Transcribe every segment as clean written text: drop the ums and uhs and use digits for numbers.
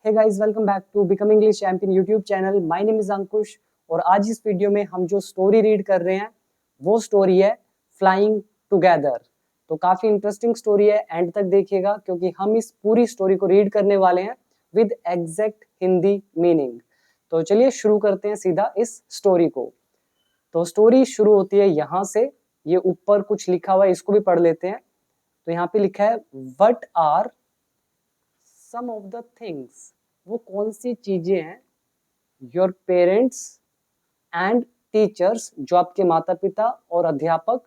Hey guys, welcome back to become English champion YouTube channel. My name is Ankush और आज इस video में हम जो स्टोरी रीड कर रहे हैं वो स्टोरी है फ्लाइंग टुगेदर। तो काफी इंटरेस्टिंग स्टोरी है, एंड तक देखिएगा क्योंकि हम इस पूरी स्टोरी को रीड करने वाले हैं विद एग्जैक्ट हिंदी मीनिंग। तो चलिए शुरू करते हैं सीधा इस स्टोरी को। तो स्टोरी शुरू होती है यहाँ से। ये ऊपर कुछ लिखा हुआ है, इसको भी पढ़ लेते हैं। तो यहाँ पे लिखा है what are some of the things, वो कौन सी चीजें हैं योर पेरेंट्स एंड टीचर्स, जो आपके माता पिता और अध्यापक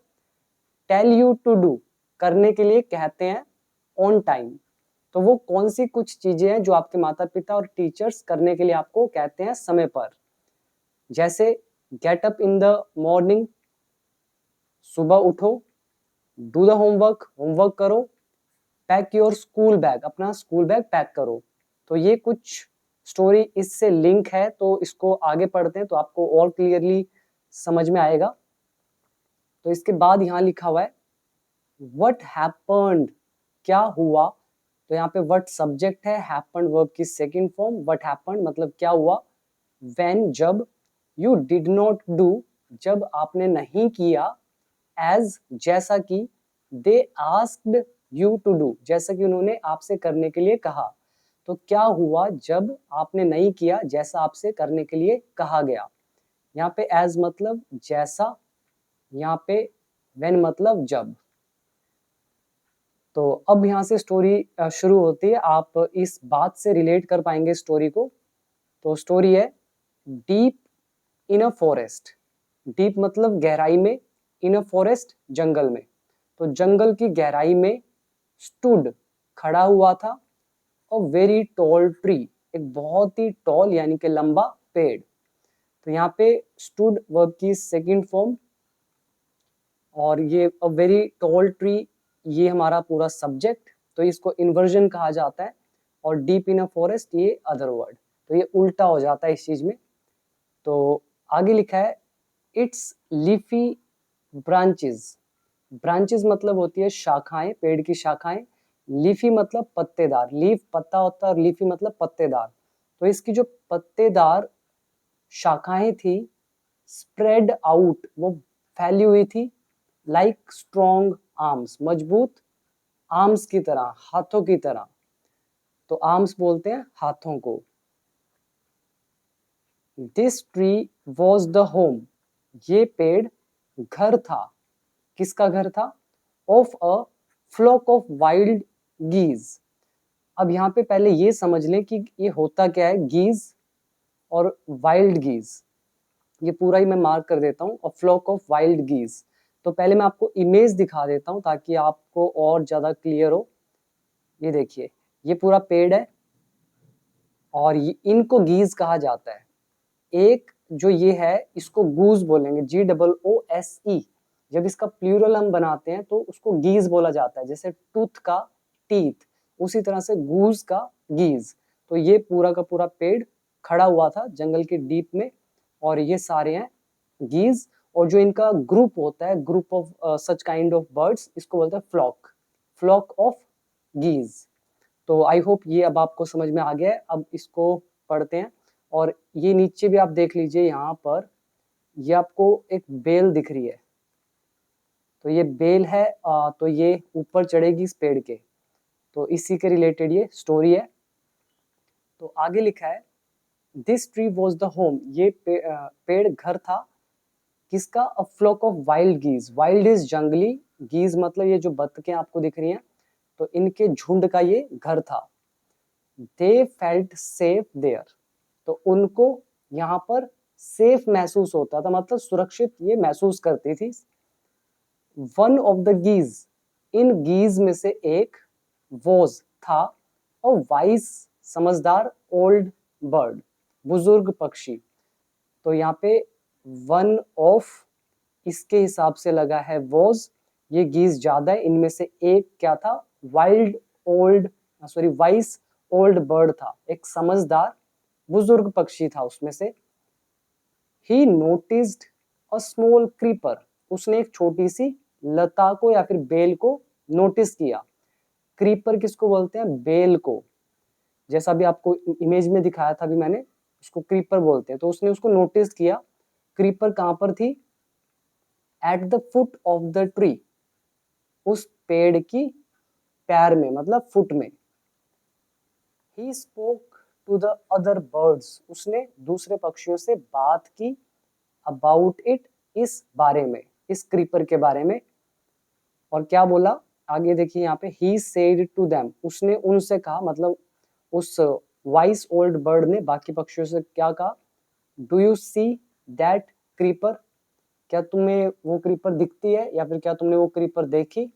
टेल यू टू डू, करने के लिए कहते हैं ऑन टाइम। तो वो कौन सी कुछ चीजें हैं जो आपके माता पिता और टीचर्स करने के लिए आपको कहते हैं समय पर। जैसे get up in the morning, सुबह उठो। डू द होमवर्क, होमवर्क करो। पैक योर स्कूल बैग, अपना स्कूल बैग पैक करो। तो ये कुछ स्टोरी इससे लिंक है, तो इसको आगे पढ़ते हैं तो आपको और क्लियरली समझ में आएगा। तो इसके बाद यहाँ लिखा हुआ है व्हाट हैपेंड, क्या हुआ। तो यहाँ पे व्हाट सब्जेक्ट है, हैपेंड वर्ब की सेकंड फॉर्म। व्हाट हैपेंड मतलब क्या हुआ। व्हेन जब, यू डिड नॉट डू जब आपने नहीं किया, एज जैसा कि, they asked you to do जैसा कि उन्होंने आपसे करने के लिए कहा। तो क्या हुआ जब आपने नहीं किया जैसा आपसे करने के लिए कहा गया। यहाँ पे एज मतलब जैसा, यहाँ पे व्हेन मतलब जब। तो अब यहाँ से स्टोरी शुरू होती है। आप इस बात से रिलेट कर पाएंगे स्टोरी को। तो स्टोरी है deep in a forest. Deep मतलब गहराई में, इन अ फॉरेस्ट जंगल में। तो जंगल की गहराई में स्टूड खड़ा हुआ था अ वेरी टॉल ट्री, एक बहुत ही टॉल यानी कि लंबा पेड़। तो यहाँ पे स्टूड वर्ब की सेकंड फॉर्म, और ये अ वेरी टॉल ट्री ये हमारा पूरा सब्जेक्ट। तो इसको इन्वर्जन कहा जाता है, और डीप इन अ फॉरेस्ट ये अदर वर्ड। तो ये उल्टा हो जाता है इस चीज में। तो आगे लिखा है इट्स लीफी ब्रांचेस। ब्रांचेस मतलब होती है शाखाएं, पेड़ की शाखाएं। लीफी मतलब पत्तेदार, लीफ पत्ता होता है और लीफी मतलब पत्तेदार। तो इसकी जो पत्तेदार शाखाएं थी, स्प्रेड आउट वो फैली हुई थी, लाइक स्ट्रॉन्ग आर्म्स मजबूत आर्म्स की तरह, हाथों की तरह। तो आर्म्स बोलते हैं हाथों को। This tree was the home, ये पेड़ घर था। किसका घर था। Of a flock of wild geese. अब यहाँ पे पहले ये समझ लें कि ये होता क्या है गीज और वाइल्ड गीज। ये पूरा ही मैं मार्क कर देता हूँ, अ फ्लॉक ऑफ वाइल्ड गीज। तो पहले मैं आपको इमेज दिखा देता हूँ ताकि आपको और ज्यादा क्लियर हो। ये देखिए, ये पूरा पेड़ है और इनको गीज कहा जाता है। एक जो ये है इसको गूज बोलेंगे, GOOSE। जब इसका प्लूरल हम बनाते हैं तो उसको गीज बोला जाता है, जैसे टूथ का टीथ, उसी तरह से गूज का गीज। तो ये पूरा का पूरा पेड़ खड़ा हुआ था जंगल के डीप में, और ये सारे हैं गीज। और जो इनका ग्रुप होता है, group of such kind of birds, इसको बोलते हैं फ्लॉक, फ्लॉक ऑफ गीज। तो आई होप ये अब आपको समझ में आ गया है। अब इसको पढ़ते हैं। और ये नीचे भी आप देख लीजिए, यहाँ पर ये आपको एक बेल दिख रही है। तो ये बेल है, तो ये ऊपर चढ़ेगी इस पेड़ के। तो इसी के रिलेटेड ये स्टोरी है। तो आगे लिखा है this tree was the home, ये पेड़ घर था। किसका। A flock of wild geese. Wild is जंगली, गीज मतलब ये जो बतखें आपको दिख रही हैं, तो इनके झुंड का ये घर था। दे फेल्ट सेफ देयर, तो उनको यहाँ पर सेफ महसूस होता था, मतलब सुरक्षित ये महसूस करती थी। वन ऑफ द गीज, इन गीज में से एक, वॉज था, और वाइस समझदार, ओल्ड बर्ड बुजुर्ग पक्षी। तो यहाँ पे वन ऑफ इसके हिसाब से लगा है वॉज, ये गीज ज्यादा है, इनमें से एक क्या था, wild old sorry vice old bird था, एक समझदार बुजुर्ग पक्षी था उसमें से। ही नोटिस्ड अ स्मॉल क्रीपर, उसने एक छोटी सी लता को या फिर बेल को नोटिस किया। क्रीपर किसको बोलते हैं, बेल को। जैसा भी आपको इमेज में दिखाया था अभी मैंने, उसको क्रीपर बोलते हैं। तो उसने उसको नोटिस किया, क्रीपर कहाँ पर थी, at the foot of the tree, उस पेड़ की पैर में, मतलब फुट में। He spoke to the other birds, उसने दूसरे पक्षियों से बात की, अबाउट इट, इस बारे में, इस क्रीपर के बारे में। और क्या बोला आगे देखिए यहाँ पे, ही सेड टू देम, उसने उनसे कहा, मतलब उस वाइस ओल्ड बर्ड ने बाकी पक्षियों से क्या कहा, do you see that creeper, क्या तुम्हें वो क्रीपर दिखती है, या फिर क्या तुमने वो क्रीपर देखी।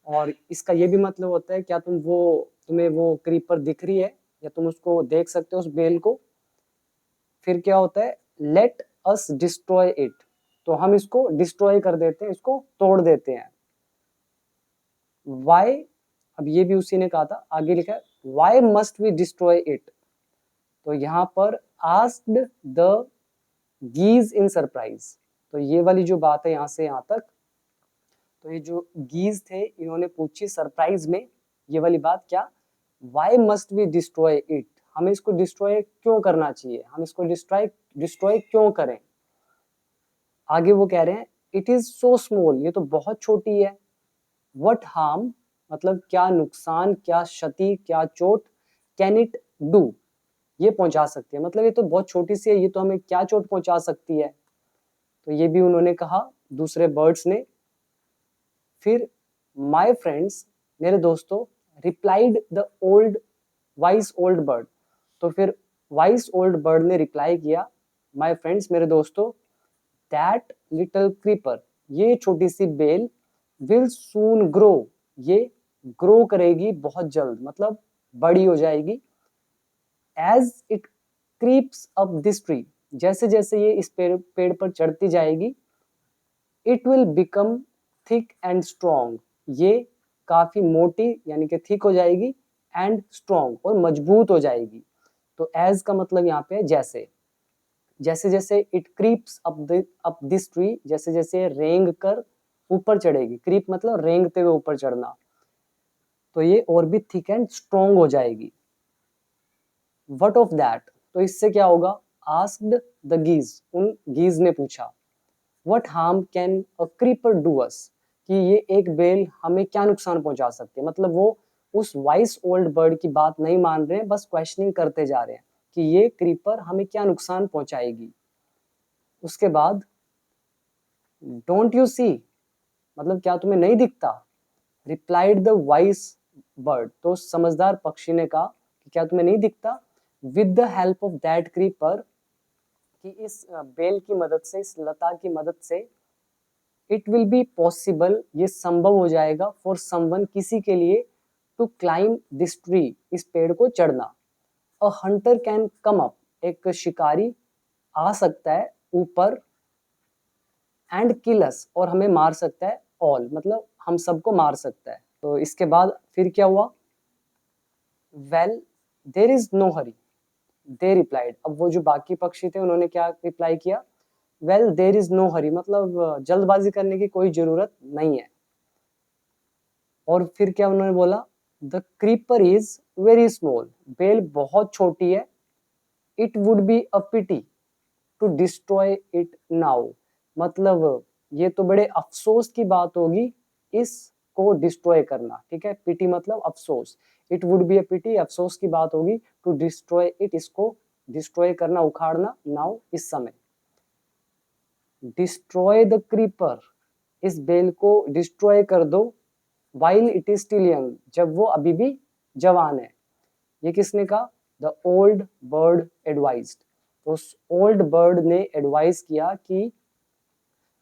और इसका ये भी मतलब होता है, क्या तुम्हें वो क्रीपर दिख रही है, या तुम उसको देख सकते हो उस बेल को। फिर क्या होता है, लेट अस डिस्ट्रॉय इट, तो हम इसको डिस्ट्रॉय कर देते हैं, इसको तोड़ देते हैं। वाई, अब ये भी उसी ने कहा था, आगे लिखा है why must we destroy it. तो यहाँ पर asked the geese in surprise, तो ये वाली जो बात है यहाँ से यहाँ तक, तो ये जो गीज थे इन्होंने पूछी सरप्राइज में ये वाली बात, क्या, why must we destroy it, हमें इसको डिस्ट्रॉय क्यों करना चाहिए, हम इसको डिस्ट्रॉय डिस्ट्रॉय क्यों करें। आगे वो कह रहे हैं इट इज सो स्मॉल, ये तो बहुत छोटी है। व्हाट हार्म, मतलब क्या नुकसान, क्या क्षति, क्या चोट, कैन इट डू, ये पहुंचा सकती है, मतलब ये तो बहुत छोटी सी है, ये तो हमें क्या चोट पहुंचा सकती है। तो ये भी उन्होंने कहा दूसरे बर्ड्स ने। फिर माय फ्रेंड्स, मेरे दोस्तों, replied the old wise old bird, तो फिर वाइस ओल्ड बर्ड ने रिप्लाई किया, माय फ्रेंड्स, मेरे दोस्तों, दैट लिटिल क्रीपर, ये छोटी सी बेल, विल सून ग्रो, ये ग्रो करेगी बहुत जल्द, मतलब बड़ी हो जाएगी। As it creeps up this tree, जैसे जैसे ये इस पेड़ पर चढ़ती जाएगी, it will become thick and strong, ये काफी मोटी यानी कि थिक हो जाएगी, एंड स्ट्रॉन्ग, और मजबूत हो जाएगी। तो एज का मतलब यहाँ पे जैसे, जैसे जैसे it creeps up this tree, जैसे जैसे रेंग कर ऊपर चढ़ेगी, क्रीप मतलब रेंगते हुए ऊपर चढ़ना, तो ये और भी थिक एंड स्ट्रॉन्ग हो जाएगी। व्हाट ऑफ दैट, तो इससे क्या होगा, आस्क्ड द गीज, उन गीज ने पूछा, what harm can a creeper do us, कि ये एक बेल हमें क्या नुकसान पहुंचा सकती है। मतलब वो उस वाइस ओल्ड बर्ड की बात नहीं मान रहे हैं, बस क्वेश्चनिंग करते जा रहे हैं कि ये क्रीपर हमें क्या नुकसान पहुंचाएगी। उसके बाद डोंट यू सी, मतलब क्या तुम्हें नहीं दिखता, रिप्लाइड द वाइस बर्ड, तो समझदार पक्षी ने कहा कि क्या तुम्हें नहीं दिखता, with the help of that creeper, कि इस बेल की मदद से, इस लता की मदद से, इट विल बी पॉसिबल, ये संभव हो जाएगा, फॉर समवन, किसी के लिए, टू क्लाइम दिस ट्री, इस पेड़ को चढ़ना। अ हंटर कैन कम अप, एक शिकारी आ सकता है ऊपर, एंड किल अस, और हमें मार सकता है, ऑल, मतलब हम सबको मार सकता है। तो इसके बाद फिर क्या हुआ, well there is no hurry, they replied, अब वो जो बाकी पक्षी थे उन्होंने क्या रिप्लाई किया, well there is no hurry, मतलब जल्दबाजी करने की कोई जरूरत नहीं है। और फिर क्या उन्होंने बोला, the creeper is very small, बेल बहुत छोटी है, it would be a pity to destroy it now, मतलब ये तो बड़े अफसोस की बात होगी इसको डिस्ट्रॉय करना। ठीक है, पिटी मतलब अफसोस, इट वुड बी अ पिटी, अफसोस की बात होगी, टू डिस्ट्रॉय इट, इसको डिस्ट्रॉय करना, उखाड़ना, नाउ, इस समय। डिस्ट्रॉय द क्रीपर, इस बेल को डिस्ट्रॉय कर दो, while it is still young, जब वो अभी भी जवान है। ये किसने कहा, द ओल्ड बर्ड एडवाइज्ड, तो उस ओल्ड बर्ड ने एडवाइस किया कि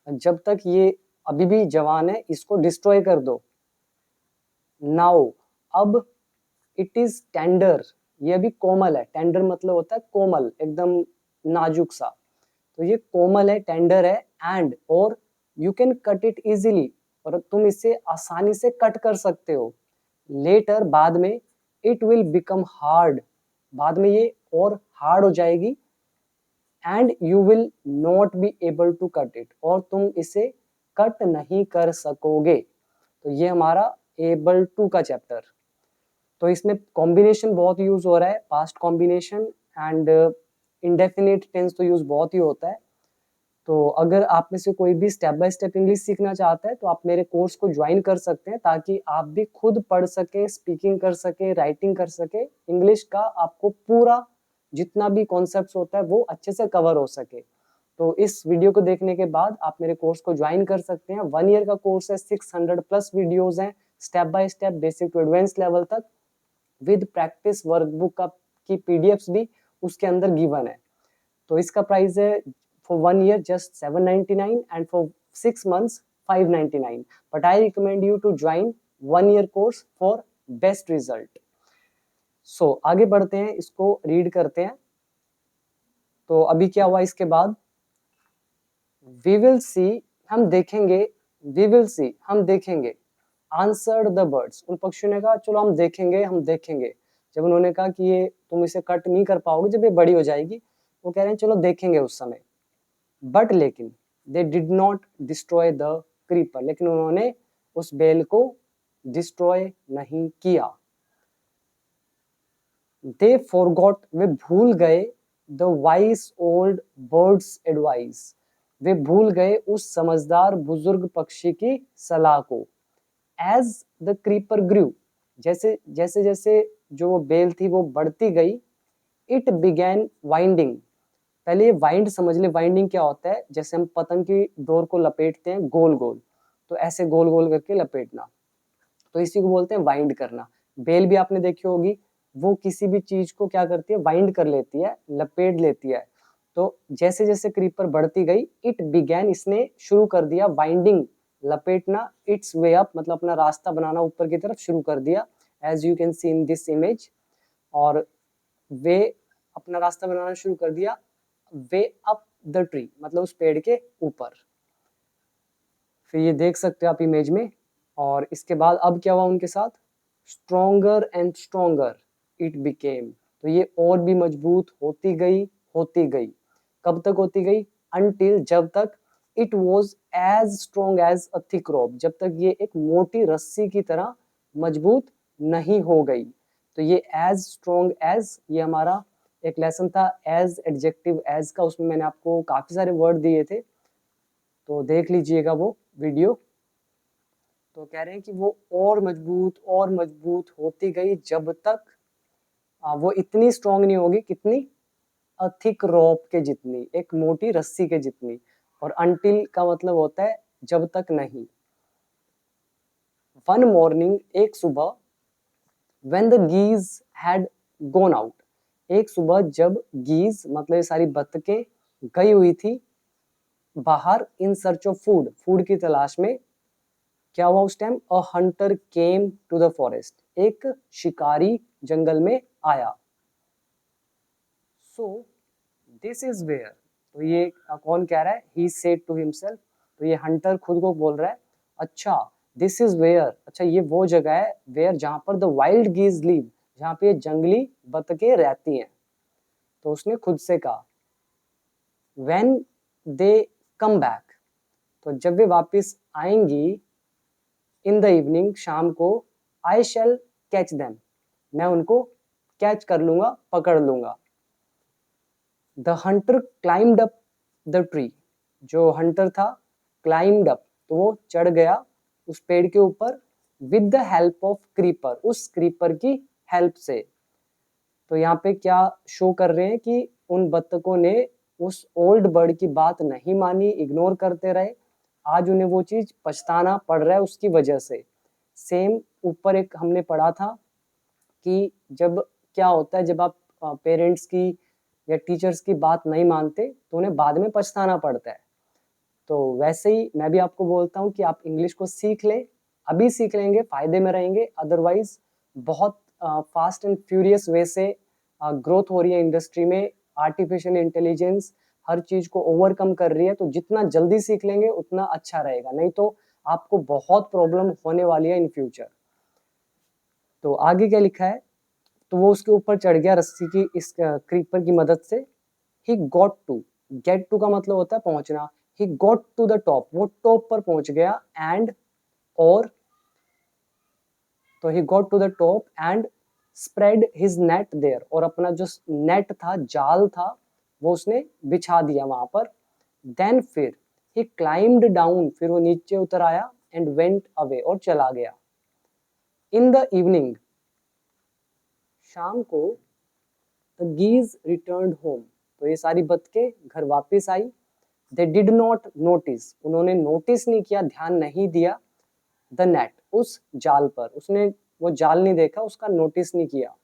जब तक ये अभी भी जवान है इसको डिस्ट्रॉय कर दो। नाउ, अब, इट इज टेंडर, ये अभी कोमल है, टेंडर मतलब होता है कोमल, एकदम नाजुक सा, तो ये कोमल है, टेंडर है, एंड, और you can cut it easily, और तुम इसे आसानी से कट कर सकते हो। लेटर, बाद में, इट विल बिकम हार्ड, बाद में ये और हार्ड हो जाएगी, and you will not be able to cut it, और तुम इसे कट नहीं कर सकोगे। तो ये हमारा एबल टू का चैप्टर। तो इसमें कॉम्बिनेशन बहुत यूज हो रहा है, past combination and indefinite tense तो यूज बहुत ही होता है। तो अगर आप में से कोई भी स्टेप बाय स्टेप इंग्लिश सीखना चाहता है तो आप मेरे कोर्स को ज्वाइन कर सकते हैं, ताकि आप भी खुद पढ़ सके, स्पीकिंग कर सके, राइटिंग कर सके, इंग्लिश का आपको पूरा जितना भी कॉन्सेप्ट्स होता है वो अच्छे से कवर हो सके। तो इस वीडियो को देखने के बाद आप मेरे कोर्स को ज्वाइन कर सकते हैं। 1 ईयर का कोर्स है, 600 प्लस वीडियोज हैं, step by step basic to advance level तक, विद प्रैक्टिस वर्कबुक का की पीडीएफ्स भी उसके अंदर गिवन है। तो इसका प्राइस है for 1 year just 799 and for 6 months 599, but I recommend you to join 1 year course for best result. So आगे बढ़ते हैं, इसको रीड करते हैं। तो अभी क्या हुआ इसके बाद, we will see हम देखेंगे, we will see हम देखेंगे, answered the birds उन पक्षियों ने कहा चलो हम देखेंगे, हम देखेंगे। जब उन्होंने कहा कि ये तुम इसे कट नहीं कर पाओगे जब ये बड़ी हो जाएगी, वो कह रहे हैं चलो देखेंगे उस समय। बट लेकिन they did not destroy the creeper, लेकिन उन्होंने उस बेल को डिस्ट्रॉय नहीं किया। दे फॉरगॉट वे भूल गए, the wise old bird's advice वे भूल गए उस समझदार बुजुर्ग पक्षी की सलाह को। एज द क्रीपर ग्रू जैसे जैसे जैसे जो वो बेल थी वो बढ़ती गई, इट बिगैन वाइंडिंग। पहले ये वाइंड समझ ले, वाइंडिंग क्या होता है, जैसे हम पतंग की डोर को लपेटते हैं गोल गोल, तो ऐसे गोल गोल करके लपेटना, तो इसी को बोलते हैं वाइंड करना। बेल भी आपने देखी होगी, वो किसी भी चीज को क्या करती है, वाइंड कर लेती है, लपेट लेती है। तो जैसे जैसे क्रीपर बढ़ती गई, इट बिगैन इसने शुरू कर दिया, वाइंडिंग लपेटना, इट्स वे अप मतलब अपना रास्ता बनाना ऊपर की तरफ शुरू कर दिया, as you can see in this image. और वे अपना रास्ता बनाना शुरू कर दिया, वे अप द ट्री मतलब उस पेड़ के ऊपर। फिर ये देख सकते हो आप इमेज में। और इसके बाद अब क्या हुआ उनके साथ, stronger and stronger it became, तो ये और भी मजबूत होती गई, होती गई। कब तक होती गई, अनटिल जब तक, it was as strong as a thick rope, जब तक ये एक मोटी रस्सी की तरह मजबूत नहीं हो गई। तो ये एज स्ट्रोंग एज, ये हमारा एक लेसन था एज एडजेक्टिव एज का, उसमें मैंने आपको काफी सारे वर्ड दिए थे, तो देख लीजिएगा वो वीडियो। तो कह रहे हैं कि वो और मजबूत होती गई जब तक वो इतनी स्ट्रांग नहीं होगी, कितनी, अ थिक रोप के जितनी, एक मोटी रस्सी के जितनी। और अनटिल का मतलब होता है जब तक नहीं। वन मॉर्निंग एक सुबह, when the geese had gone out, एक सुबह जब गीज मतलब ये सारी बतखें गई हुई थी बाहर, in search of food, food की तलाश में, क्या हुआ उस time, a hunter came to the forest, एक शिकारी जंगल में आया। सो दिस इज वेयर, तो ये कौन कह रहा है, ही सेड टू हिमसेल्फ, तो ये हंटर खुद को बोल रहा है, अच्छा दिस इज वेयर, अच्छा ये वो जगह है, वेयर जहाँ पर द वाइल्ड गीज लिव, जहाँ पे जंगली बतखें रहती हैं। तो उसने खुद से कहा, व्हेन दे कम बैक, तो जब वे वापस आएंगी, इन द इवनिंग शाम को, आई शैल कैच देम, मैं उनको कैच कर लूंगा, पकड़ लूंगा। The Hunter climbed up the tree, जो हंटर था क्लाइम्ड अप, तो वो चढ़ गया उस पेड़ के ऊपर, with the help of creeper, उस क्रीपर की हेल्प से। तो यहाँ पे क्या शो कर रहे हैं कि उन बत्तखों ने उस ओल्ड बर्ड की बात नहीं मानी, इग्नोर करते रहे, आज उन्हें वो चीज पछताना पड़ रहा है उसकी वजह से। सेम ऊपर एक हमने पढ़ा था कि जब क्या होता है, जब आप पेरेंट्स की या टीचर्स की बात नहीं मानते तो उन्हें बाद में पछताना पड़ता है। तो वैसे ही मैं भी आपको बोलता हूँ कि आप इंग्लिश को सीख लें, अभी सीख लेंगे फायदे में रहेंगे, अदरवाइज बहुत फास्ट एंड फ्यूरियस वे से ग्रोथ हो रही है इंडस्ट्री में, आर्टिफिशियल इंटेलिजेंस हर चीज को ओवरकम कर रही है, तो जितना जल्दी सीख लेंगे उतना अच्छा रहेगा, नहीं तो आपको बहुत प्रॉब्लम होने वाली है इन फ्यूचर। तो आगे क्या लिखा है, तो वो उसके ऊपर चढ़ गया रस्सी की इस क्रीपर की मदद से। He got to, get to का मतलब होता है पहुंचना, he got to the top, वो टॉप पर पहुंच गया, एंड, और, तो he got to the top and spread his net there, और अपना जो नेट था, जाल था, वो उसने बिछा दिया वहां पर। देन फिर ही क्लाइम्ड डाउन, फिर वो नीचे उतर आया, एंड वेंट अवे, और चला गया। इन द इवनिंग, शाम को, द गीज रिटर्न्ड होम, तो ये सारी बतखें घर वापस आई। दे डिड नॉट नोटिस, उन्होंने नोटिस नहीं किया, ध्यान नहीं दिया, द नेट, उस जाल पर, उसने वो जाल नहीं देखा, उसका नोटिस नहीं किया।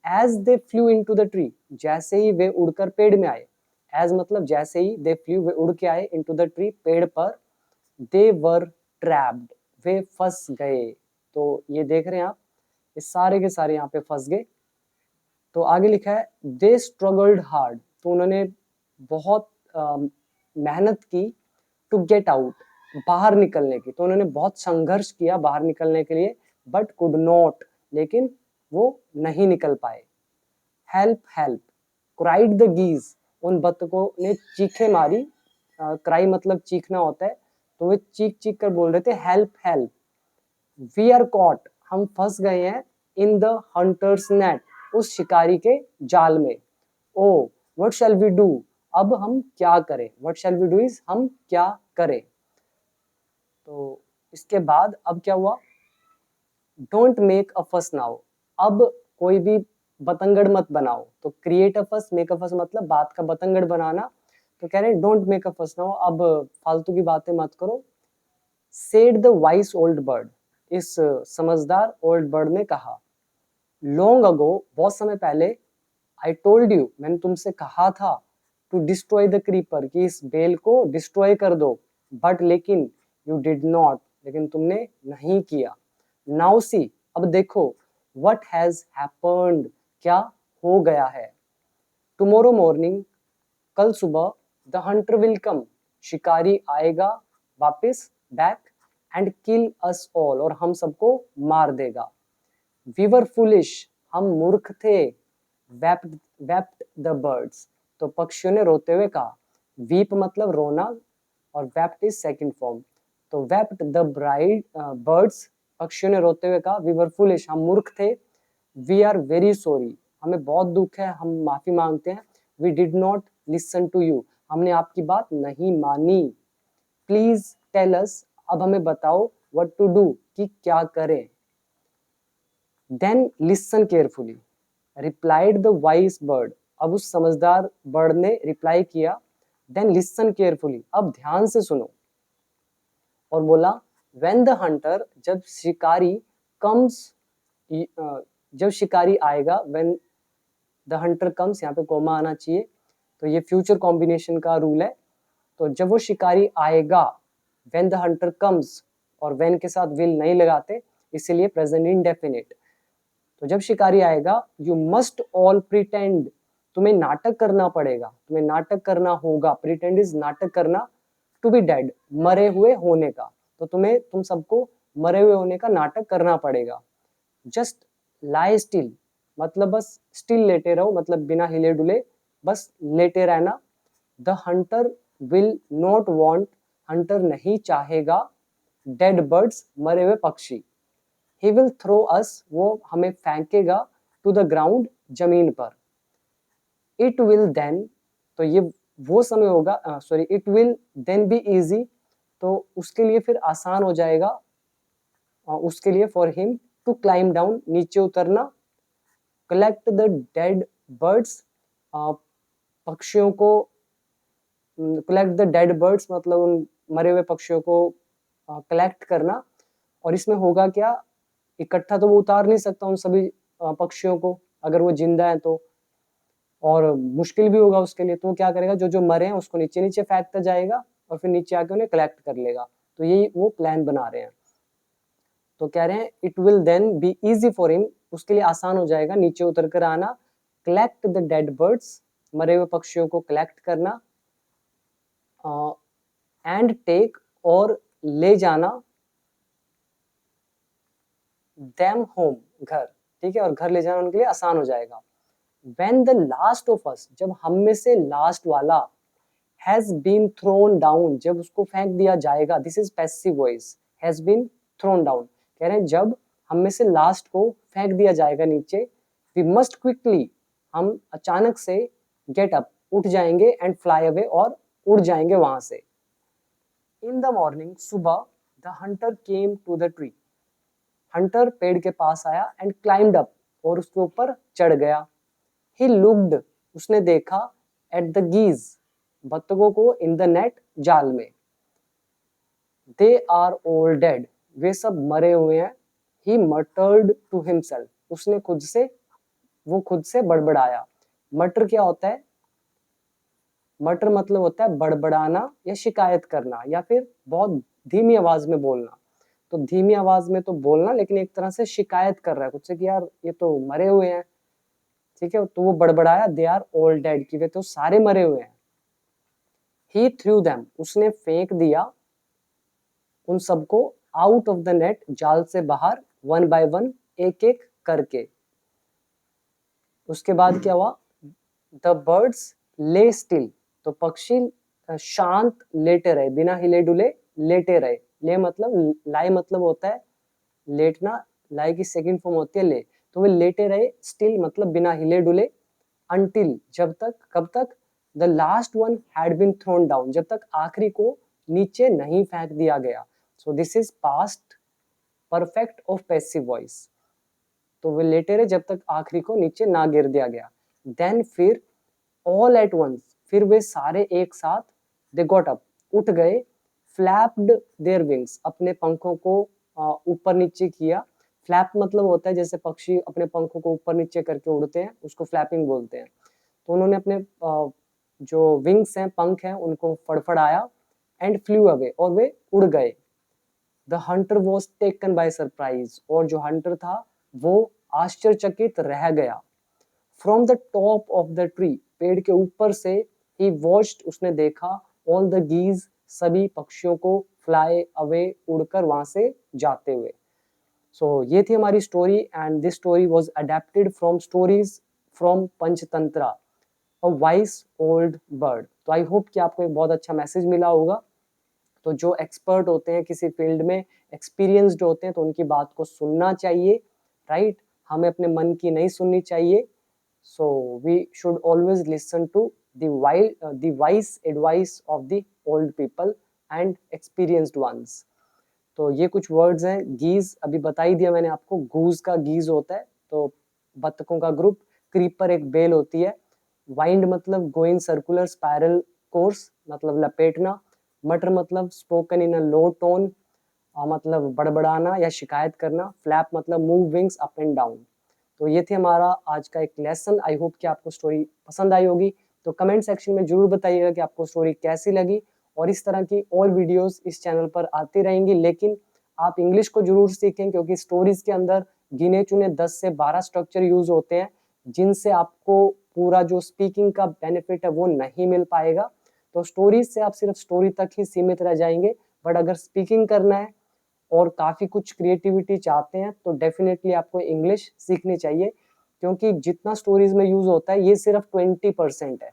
As they flew into the tree, जैसे ही वे उड़कर पेड़ में आए, एज मतलब जैसे ही, दे फ्लू, वे उड़ के आए, इनटू द ट्री, पेड़ पर, दे वर ट्रैप्ड, वे फंस गए। तो ये देख रहे हैं आप, ये सारे के सारे यहाँ पे फंस गए। तो आगे लिखा है दे स्ट्रगल्ड हार्ड, तो उन्होंने बहुत मेहनत की, टू गेट आउट, बाहर निकलने की, तो उन्होंने बहुत संघर्ष किया बाहर निकलने के लिए, बट कुड नॉट, लेकिन वो नहीं निकल पाए। हेल्प हेल्प, क्राइड द गीज, उन बतखों ने चीखें मारी, क्राई मतलब चीखना होता है, तो वे चीख चीख कर बोल रहे थे help help. We are caught, हम फंस गए हैं, इन द हंटर्स नेट, उस शिकारी के जाल में। Oh what shall we do, अब हम क्या करें, what shall we do is हम क्या करें। तो इसके बाद अब क्या हुआ, डोंट मेक अ फस नाउ, अब कोई भी बतंगड़ मत बनाओ। तो क्रिएट अ फस, मेक अ फस मतलब बात का बतंगड़ बनाना, तो कह रहे हैं डोंट मेक अ फस नाउ, अब फालतू की बातें मत करो। Said the vice old bird, इस समझदार ओल्ड बर्ड ने कहा। लॉन्ग अगो, बहुत समय पहले, आई टोल्ड यू, मैंने तुमसे कहा था, टू डिस्ट्रॉय द क्रीपर, कि इस बेल को डिस्ट्रॉय कर दो, बट लेकिन, यू डिड नॉट, लेकिन तुमने नहीं किया। नाउ सी, अब देखो, व्हाट हैज हैपेंड, क्या हो गया है। टुमारो मॉर्निंग, कल सुबह, द हंटर विल कम, शिकारी आएगा वापस, back, and kill us all, और हम सबको मार देगा। वी वर फुलिश, हम मूर्ख थे। वेप्ट, वेप्ट द बर्ड्स, तो पक्षियों ने रोते हुए कहा। वीप मतलब रोना, और वेप्ट इज सेकंड फॉर्म, तो वेप्ट द ब्राइड बर्ड्स, पक्षियों ने रोते हुए कहा, वी वर फुलिश, हम मूर्ख थे। वी आर वेरी सॉरी, हमें बहुत दुख है, हम माफी मांगते हैं। We did not listen to you, हमने आपकी बात नहीं मानी। प्लीज टेल अस, अब हमें बताओ, व्हाट टू डू, कि क्या करें। Then listen carefully, replied the wise bird, अब उस समझदार बर्ड ने रिप्लाई किया। देन लिसन केयरफुली, अब ध्यान से सुनो, और बोला, व्हेन द हंटर, जब शिकारी, कम्स, जब शिकारी आएगा, व्हेन द हंटर कम्स, यहाँ पे कोमा आना चाहिए, तो ये फ्यूचर कॉम्बिनेशन का रूल है। तो जब वो शिकारी आएगा, व्हेन द हंटर कम्स, और व्हेन के साथ विल नहीं लगाते, इसीलिए प्रेजेंट इंडेफिनिट। तो जब शिकारी आएगा, यू मस्ट ऑल प्रिटेंड, तुम्हें नाटक करना पड़ेगा, तुम्हें नाटक करना होगा, प्रिटेंड इज नाटक करना, टू बी डेड, मरे हुए होने का, तो तुम सबको मरे हुए होने का नाटक करना पड़ेगा। जस्ट लाई स्टिल, मतलब बस स्टिल लेटे रहो, मतलब बिना हिले डुले, बस लेटे रहना। The Hunter will not want, Hunter नहीं चाहेगा, डेड बर्ड्स, मरे हुए पक्षी। ही विल थ्रो अस, वो हमें फेंकेगा, टू द ग्राउंड, जमीन पर। इट विल देन, तो ये वो समय होगा, sorry, it will then be easy, तो उसके लिए फिर आसान हो जाएगा, उसके लिए, for him to climb down, नीचे उतरना। कलेक्ट द डेड बर्ड्स, पक्षियों को, कलेक्ट द डेड बर्ड्स मतलब उन मरे हुए पक्षियों को कलेक्ट करना। और इसमें होगा क्या, इकट्ठा तो वो उतार नहीं सकता उन सभी पक्षियों को, अगर वो जिंदा है तो, और मुश्किल भी होगा उसके लिए, तो वो क्या करेगा, जो जो मरे हैं उसको नीचे नीचे फेंकता जाएगा, और फिर नीचे आके उन्हें कलेक्ट कर लेगा। तो यही वो प्लान बना रहे हैं। तो कह रहे हैं it will then be easy for him, उसके लिए आसान हो जाएगा नीचे उतर कर आना। कलेक्ट द डेड बर्ड्स, मरे हुए पक्षियों को कलेक्ट करना। एंड टेक, और ले जाना, देम होम, घर, ठीक है, और घर ले जाना उनके लिए आसान हो जाएगा। When the last of us, जब हम में से लास्ट वाला, has been thrown down, जब उसको फेंक दिया जाएगा, this is passive voice, has been thrown down, कह रहे हैं जब हम में से लास्ट को फेंक दिया जाएगा नीचे। वी मस्ट क्विकली, हम अचानक से गेट अप, उठ जाएंगे, एंड फ्लाई अवे, और उड़ जाएंगे वहां से। इन द मॉर्निंग, सुबह, the hunter came to the tree, hunter पेड़ के पास आया, एंड क्लाइम्ड अप, और उसके ऊपर चढ़ गया। ही लुक्ड, उसने देखा, एट द गीज, बत्तखों को, इन द नेट, जाल में। दे आर ऑल डेड, वे सब मरे हुए हैं। ही मटर्ड टू हिमसेल्फ, उसने खुद से बड़बड़ाया। मटर क्या होता है? मटर मतलब होता है बड़बड़ाना या शिकायत करना, या फिर बहुत धीमी आवाज में बोलना। तो धीमी आवाज में तो बोलना, लेकिन एक तरह से शिकायत कर रहा है खुद से कि यार ये तो मरे हुए हैं, ठीक है। तो वो बड़बड़ाया, दे आर ऑल डेड, कि वे तो सारे मरे हुए हैं। ही थ्रू देम, उसने फेंक दिया उन सबको, आउट ऑफ द नेट, जाल से बाहर, वन बाय वन, एक एक करके। उसके बाद क्या हुआ? द बर्ड्स ले स्टिल, तो पक्षी शांत लेटे रहे, बिना हिले डुले लेटे रहे। ले मतलब, लाई मतलब होता है लेटना, लाई की सेकंड फॉर्म होती है ले। तो वे लेटे रहे, स्टिल मतलब बिना हिले डुले, अंटिल, जब तक, कब तक? The last one had been thrown down, जब तक आखिरी को नीचे नहीं फेंक दिया गया। So this is past perfect of passive voice. तो वे लेटे रहे जब तक आखिरी को नीचे ना गिर दिया गया। देन फिर, ऑल एट वंस, फिर वे सारे एक साथ, दे गॉट अप, उठ गए, फ्लैप्ड देयर विंग्स, अपने पंखों को ऊपर नीचे किया। फ्लैप मतलब होता है जैसे पक्षी अपने पंखों को ऊपर नीचे करके उड़ते हैं, उसको फ्लैपिंग बोलते हैं। तो उन्होंने अपने जो विंग्स हैं, पंख हैं, उनको फड़फड़ाया, एंड फ्लू अवे, और वे उड़ गए। The Hunter was taken by surprise, और जो हंटर था वो आश्चर्यचकित रह गया। From the top of the tree, पेड़ के ऊपर से, ही वॉच्ड, उसने देखा, ऑल द गीज, सभी पक्षियों को, फ्लाई अवे, उड़कर वहां से जाते हुए। सो ये थी हमारी story, and this story was adapted from stories from Panchatantra, a vice old bird. तो आई होप कि आपको एक बहुत अच्छा मैसेज मिला होगा। तो जो एक्सपर्ट होते हैं किसी फील्ड में, एक्सपीरियंस्ड होते हैं, तो उनकी बात को सुनना चाहिए, राइट? हमें अपने मन की नहीं सुननी चाहिए। So we should always listen to the wise advice of the old people and experienced ones। तो ये कुछ वर्ड्स हैं। गीज अभी बता ही दिया मैंने आपको, गूज का गीज होता है, तो बत्तखों का ग्रुप। क्रीपर एक बेल होती है। वाइंड मतलब गो इन सर्कुलर स्पाइरल कोर्स, मतलब लपेटना। मटर मतलब spoken in a low tone, मतलब बड़बड़ाना या शिकायत करना। फ्लैप मतलब move wings up and down. तो ये थे हमारा आज का एक लेसन। आई होप कि आपको स्टोरी पसंद आई होगी। तो कमेंट सेक्शन में जरूर बताइएगा कि आपको स्टोरी कैसी लगी, और इस तरह की और वीडियोस इस चैनल पर आती रहेंगी। लेकिन आप इंग्लिश को जरूर सीखें, क्योंकि स्टोरीज के अंदर गिने चुने 10 से 12 स्ट्रक्चर यूज होते हैं, जिनसे आपको पूरा जो स्पीकिंग का बेनिफिट है वो नहीं मिल पाएगा। तो स्टोरीज से आप सिर्फ स्टोरी तक ही सीमित रह जाएंगे, बट अगर स्पीकिंग करना है और काफी कुछ क्रिएटिविटी चाहते हैं, तो डेफिनेटली आपको इंग्लिश सीखनी चाहिए, क्योंकि जितना स्टोरीज में यूज होता है ये सिर्फ 20% है।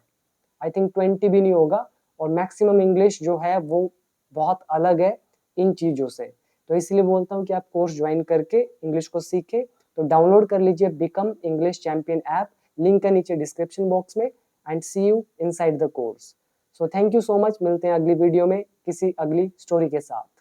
आई थिंक 20 भी नहीं होगा, और मैक्सिमम इंग्लिश जो है वो बहुत अलग है इन चीजों से। तो इसलिए बोलता हूँ कि आप कोर्स ज्वाइन करके इंग्लिश को सीखें। तो डाउनलोड कर लीजिए become English champion app, link है नीचे डिस्क्रिप्शन बॉक्स में। And see you inside the course. So thank you so much, मिलते हैं अगली वीडियो में किसी अगली स्टोरी के साथ।